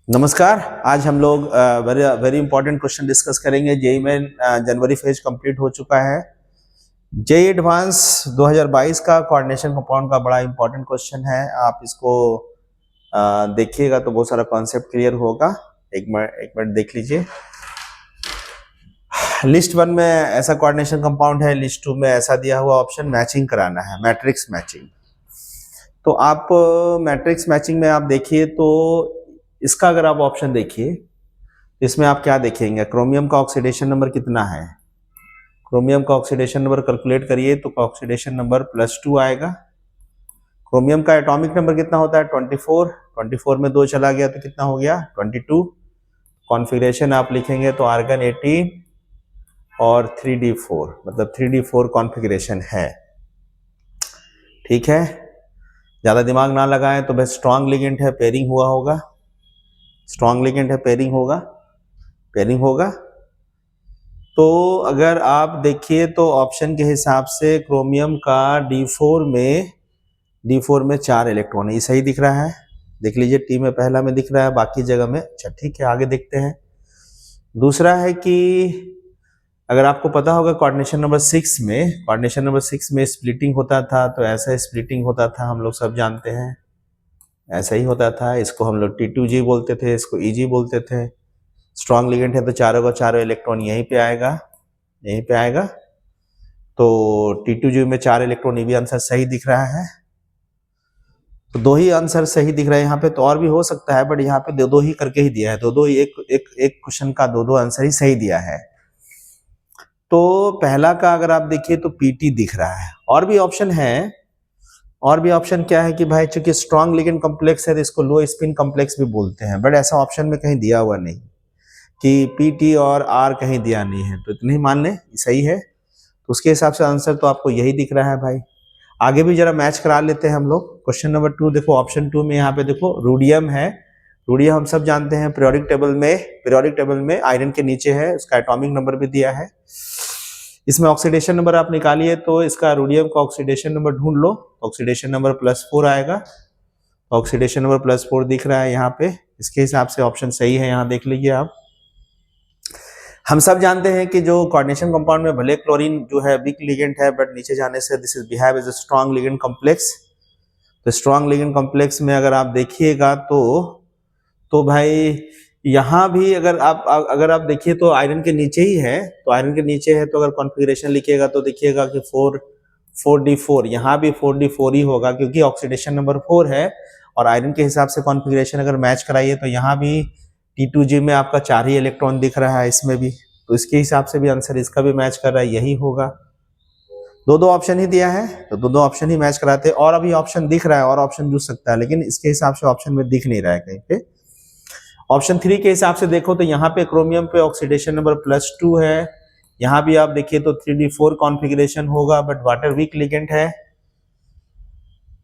नमस्कार। आज हम लोग वेरी इंपॉर्टेंट क्वेश्चन डिस्कस करेंगे। जेई में जनवरी फेज कंप्लीट हो चुका है। जेई एडवांस 2022 का कोऑर्डिनेशन कंपाउंड का बड़ा इंपॉर्टेंट क्वेश्चन है। आप इसको देखिएगा तो बहुत सारा कॉन्सेप्ट क्लियर होगा। एक मिनट देख लीजिए। लिस्ट 1 में ऐसा कोऑर्डिनेशन कंपाउंड है, लिस्ट 2 में ऐसा दिया हुआ ऑप्शन मैचिंग कराना है, मैट्रिक्स मैचिंग। तो आप मैट्रिक्स मैचिंग में आप देखिए तो इसका अगर आप ऑप्शन देखिए, इसमें आप क्या देखेंगे, क्रोमियम का ऑक्सीडेशन नंबर कितना है। क्रोमियम का ऑक्सीडेशन नंबर कैलकुलेट करिए तो ऑक्सीडेशन नंबर +2 आएगा। क्रोमियम का एटॉमिक नंबर कितना होता है 24 में 2 चला गया तो कितना हो गया 22। कॉन्फ़िगरेशन आप लिखेंगे तो आर्गन 18 और 3d4, मतलब 3d4 कॉन्फ़िगरेशन है। ठीक है, ज्यादा दिमाग ना लगाएं तो बस स्ट्रॉन्ग लिगेंड है, पेयरिंग हुआ होगा। स्ट्रॉन्ग लिगेंड है, पेयरिंग होगा। तो अगर आप देखिए तो ऑप्शन के हिसाब से क्रोमियम का D4 में 4 इलेक्ट्रॉन है। ये सही दिख रहा है, देख लीजिए। टी में पहला में दिख रहा है, बाकी जगह में। अच्छा ठीक है, आगे देखते हैं। दूसरा है कि अगर आपको पता होगा कोऑर्डिनेशन नंबर 6 में स्प्लिटिंग होता था, तो ऐसा स्प्लिटिंग होता था, हम लोग सब जानते हैं, ऐसा ही होता था। इसको हम लोग T2G बोलते थे, इसको EG बोलते थे। स्ट्रॉन्ग लिगेंड है तो चारों का चारों इलेक्ट्रॉन यहीं पे आएगा। तो T2G में 4 इलेक्ट्रॉन, ये भी आंसर सही दिख रहा है। तो 2 ही आंसर सही दिख रहा है यहाँ पे, तो और भी हो सकता है, बट यहाँ पे 2-2 ही करके ही दिया है। 2-2 एक क्वेश्चन का 2-2 आंसर ही सही दिया है। तो पहला का अगर आप देखिए तो PT दिख रहा है। और भी ऑप्शन क्या है कि भाई चूंकि स्ट्रॉन्ग लिगेंड कॉम्प्लेक्स है तो इसको लो स्पिन कॉम्प्लेक्स भी बोलते हैं, बट ऐसा ऑप्शन में कहीं दिया हुआ नहीं कि PT और R कहीं दिया नहीं है, तो इतना ही मान लें सही है। तो उसके हिसाब से आंसर तो आपको यही दिख रहा है भाई। आगे भी जरा मैच करा लेते हैं हम लोग। क्वेश्चन नंबर 2 देखो, ऑप्शन 2 में यहाँ पे देखो रूडियम है। रूडियम हम सब जानते हैं पीरियोडिक टेबल में आयरन के नीचे है, उसका एटॉमिक नंबर भी दिया है। इसमें ऑक्सीडेशन नंबर आप निकालिए तो इसका रूडियम का ऑक्सीडेशन नंबर ढूंढ लो, ऑक्सीडेशन नंबर +4 आएगा। ऑक्सीडेशन नंबर +4 दिख रहा है यहाँ पे, इसके हिसाब से ऑप्शन सही है। यहाँ देख लीजिए आप। हम सब जानते हैं कि जो कोऑर्डिनेशन कंपाउंड में भले क्लोरीन जो है वीक लिगेंड है, बट नीचे जाने से this is behave as a strong ligand complex. तो स्ट्रॉन्ग लिगेंड कॉम्प्लेक्स में अगर आप देखिएगा तो भाई यहाँ भी अगर आप देखिए तो आयरन के नीचे ही है, तो आयरन के नीचे है, तो अगर कॉन्फ़िगरेशन लिखिएगा तो देखिएगा कि 4d4, यहाँ भी 4d4 ही होगा क्योंकि ऑक्सीडेशन नंबर 4 है। और आयरन के हिसाब से कॉन्फ़िगरेशन अगर मैच कराइए तो यहाँ भी T2G में आपका 4 ही इलेक्ट्रॉन दिख रहा है, इसमें भी, तो इसके हिसाब से भी आंसर इसका भी मैच कर रहा है, यही होगा। 2-2 ऑप्शन ही दिया है तो 2-2 ऑप्शन ही मैच कराते हैं। और अभी ऑप्शन दिख रहा है, और ऑप्शन जुड़ सकता है, लेकिन इसके हिसाब से ऑप्शन में दिख नहीं रहा है कहीं पे। ऑप्शन 3 के हिसाब से देखो तो यहाँ पे क्रोमियम पे ऑक्सीडेशन नंबर +2 है। यहाँ भी आप देखिए तो 3d4 कॉन्फ़िगरेशन होगा, बट वाटर वीक लिगेंड है।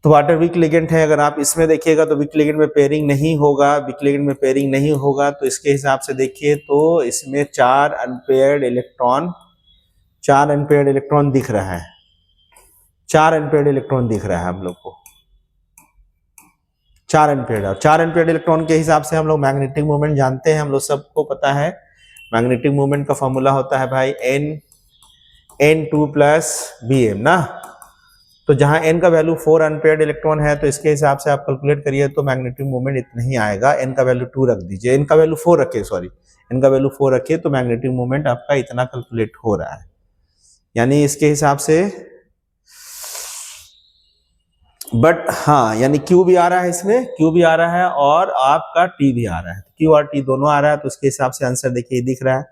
तो वाटर वीक लिगेंड है, अगर आप इसमें देखिएगा तो वीक लिगेंड में पेयरिंग नहीं होगा। तो इसके हिसाब से देखिए तो इसमें 4 अनपेयर्ड इलेक्ट्रॉन दिख रहा है। 4 अनपेयर्ड इलेक्ट्रॉन दिख रहा है हम लोग को, 4 अनपेयर्ड इलेक्ट्रॉन के हिसाब से हम लोग मैग्नेटिक मोमेंट जानते हैं, हम लोग सबको पता है। मैग्नेटिक मोमेंट का फॉर्मूला होता है भाई N2 + Bm ना। तो जहां N का वैल्यू 4 अनपेयर्ड इलेक्ट्रॉन है, तो इसके हिसाब से आप कैलकुलेट करिए तो मैग्नेटिक मोमेंट इतना ही आएगा। N का वैल्यू 2 रख दीजिए, N का वैल्यू 4 रखिए, तो मैग्नेटिक मोमेंट आपका इतना कैलकुलेट हो रहा है। यानी इसके हिसाब से, बट हाँ, यानी Q भी आ रहा है, इसमें Q भी आ रहा है और आपका T भी आ रहा है, Q और T दोनों आ रहा है। तो उसके हिसाब से आंसर देखिए दिख रहा है।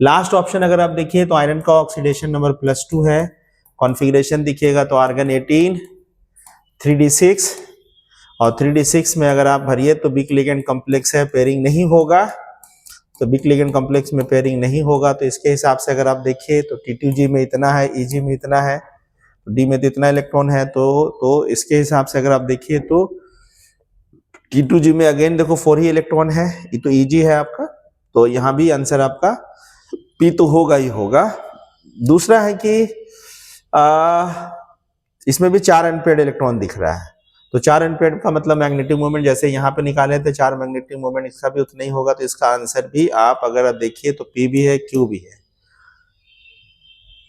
लास्ट ऑप्शन अगर आप देखिए तो आयरन का ऑक्सीडेशन नंबर +2 है। कॉन्फ़िगरेशन दिखिएगा तो आर्गन 18, 3d6, और 3d6 में अगर आप भरिए तो वीक लिगेंड कॉम्प्लेक्स है, पेयरिंग नहीं होगा। तो वीक लिगेंड कॉम्प्लेक्स में पेयरिंग नहीं होगा, तो इसके हिसाब से अगर आप देखिए तो T2G में इतना है, EG में इतना है, D में तो इतना इलेक्ट्रॉन है। तो इसके हिसाब से अगर आप देखिए तो T2G में अगेन देखो 4 ही इलेक्ट्रॉन है, ये तो EG है आपका, तो यहाँ भी आंसर आपका P तो होगा ही होगा। दूसरा है कि इसमें भी 4 अनपेयर्ड इलेक्ट्रॉन दिख रहा है, तो 4 एम्पीयर का मतलब मैग्नेटिक मोमेंट जैसे यहाँ पे निकाले थे 4 मैग्नेटिक मोमेंट, इसका भी उतना ही होगा। तो इसका आंसर भी आप अगर देखिए तो P भी है, Q भी है।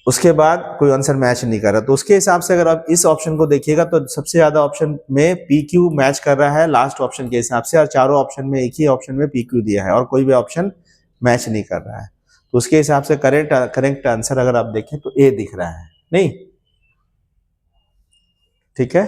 उसके बाद कोई आंसर मैच नहीं कर रहा, तो उसके हिसाब से अगर आप इस ऑप्शन को देखिएगा तो सबसे ज्यादा ऑप्शन में PQ मैच कर रहा है लास्ट ऑप्शन के हिसाब से, और चारों ऑप्शन में एक ही ऑप्शन में PQ दिया है और कोई भी ऑप्शन मैच नहीं कर रहा है। तो उसके हिसाब से करेक्ट आंसर अगर आप देखें तो A दिख रहा है, नहीं? ठीक है।